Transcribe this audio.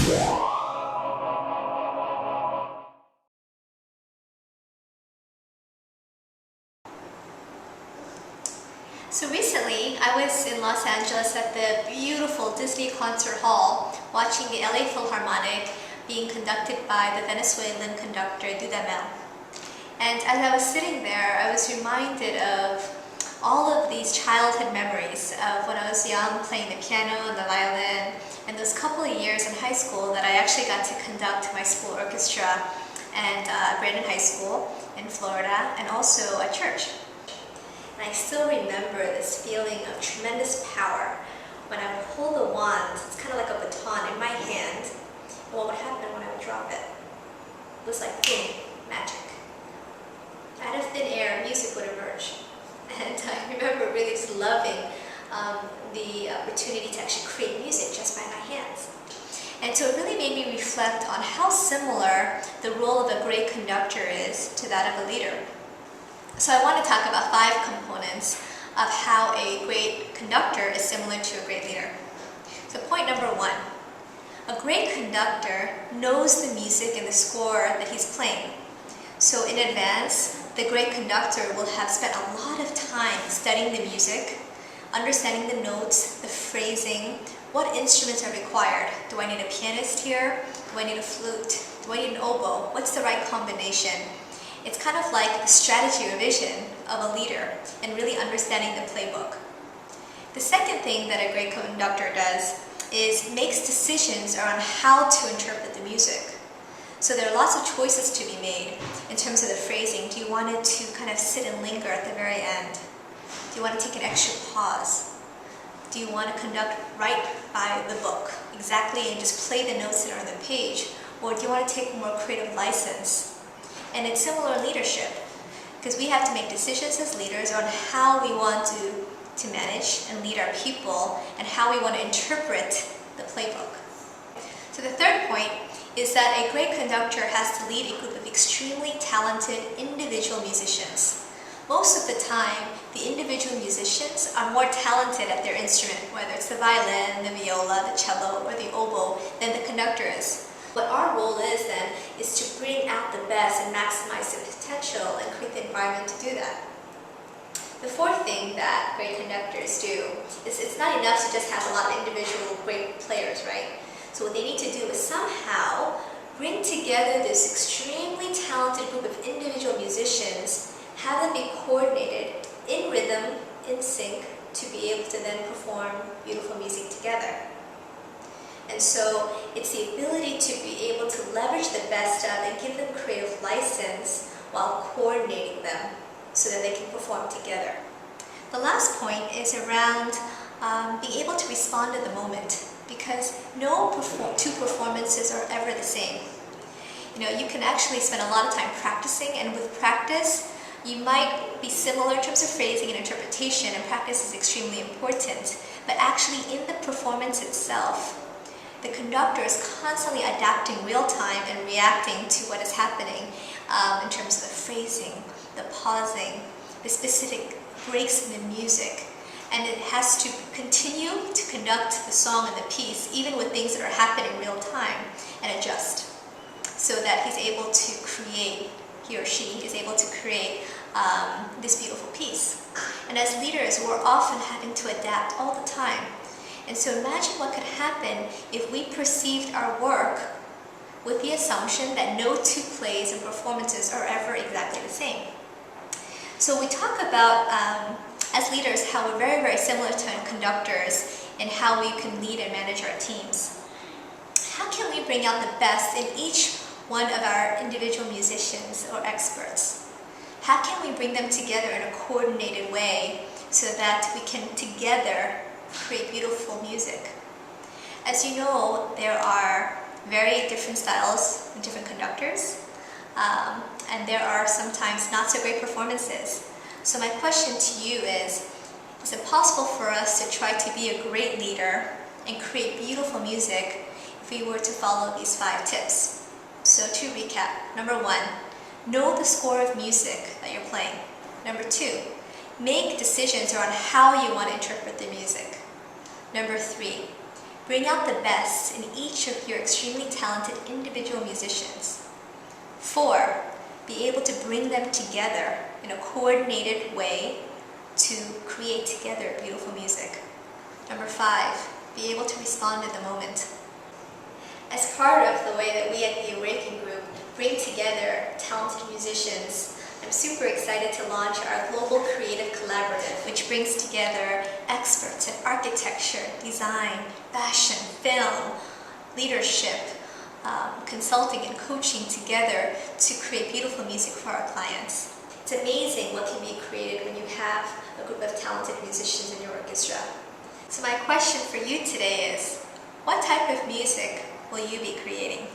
So recently, I was in Los Angeles at the beautiful Disney Concert Hall watching the LA Philharmonic being conducted by the Venezuelan conductor Dudamel. And as I was sitting there, I was reminded of all of these childhood memories of when I was young playing the piano and the violin, and those couple of years in high school that I actually got to conduct my school orchestra and Brandon High School in Florida, and also at church. And I still remember this feeling of tremendous power when I would hold the wand. It's kind of like a baton in my hand, and what would happen when I would drop it? It was like boom, magic. Out of thin air, music would emerge. And I remember really just loving the opportunity to actually create music just by my hands. And so it really made me reflect on how similar the role of a great conductor is to that of a leader. So I want to talk about 5 components of how a great conductor is similar to a great leader. So point number 1, a great conductor knows the music and the score that he's playing. So in advance, the great conductor will have spent a lot of time studying the music, understanding the notes, the phrasing, what instruments are required. Do I need a pianist here? Do I need a flute? Do I need an oboe? What's the right combination? It's kind of like a strategy revision of a leader and really understanding the playbook. The second thing that a great conductor does is makes decisions around how to interpret the music. So there are lots of choices to be made in terms of the phrasing. Do you want it to kind of sit and linger at the very end? Do you want to take an extra pause? Do you want to conduct right by the book exactly and just play the notes that are on the page? Or do you want to take more creative license? And it's similar in leadership, because we have to make decisions as leaders on how we want to manage and lead our people and how we want to interpret the playbook. So the third point is that a great conductor has to lead a group of extremely talented individual musicians. Most of the time, the individual musicians are more talented at their instrument, whether it's the violin, the viola, the cello, or the oboe, than the conductor is. What our role is then is to bring out the best and maximize the potential and create the environment to do that. The fourth thing that great conductors do is it's not enough to just have a lot of individual great players, right? So what they need to do is somehow bring together this extremely talented group of individual musicians, have them be coordinated in rhythm, in sync, to be able to then perform beautiful music together. And so it's the ability to be able to leverage the best of and give them creative license while coordinating them so that they can perform together. The last point is around being able to respond to the moment, because no two performances are ever the same. You can actually spend a lot of time practicing, and with practice, you might be similar in terms of phrasing and interpretation, and practice is extremely important. But actually in the performance itself, the conductor is constantly adapting real time and reacting to what is happening in terms of the phrasing, the pausing, the specific breaks in the music. And it has to continue to conduct the song and the piece, even with things that are happening in real time, and adjust, so that he's able to create, he or she is able to create this beautiful piece. And as leaders, we're often having to adapt all the time. And so imagine what could happen if we perceived our work with the assumption that no 2 plays and performances are ever exactly the same. So we talk about, as leaders, how we're very, very similar to conductors in how we can lead and manage our teams. How can we bring out the best in each one of our individual musicians or experts? How can we bring them together in a coordinated way so that we can together create beautiful music? As you know, there are very different styles and different conductors, and there are sometimes not so great performances. So my question to you is it possible for us to try to be a great leader and create beautiful music if we were to follow these 5 tips? So to recap, number 1, know the score of music that you're playing. Number 2, make decisions around how you want to interpret the music. Number 3, Bring out the best in each of your extremely talented individual musicians. 4, be able to bring them together in a coordinated way to create together beautiful music. Number 5, be able to respond in the moment. As part of the way that we at the Awaken group bring together talented musicians, I'm super excited to launch our Global Creative Collaborative, which brings together experts in architecture, design, fashion, film, leadership, consulting and coaching together to create beautiful music for our clients. It's amazing what can be created when you have a group of talented musicians in your orchestra. So my question for you today is, what type of music will you be creating?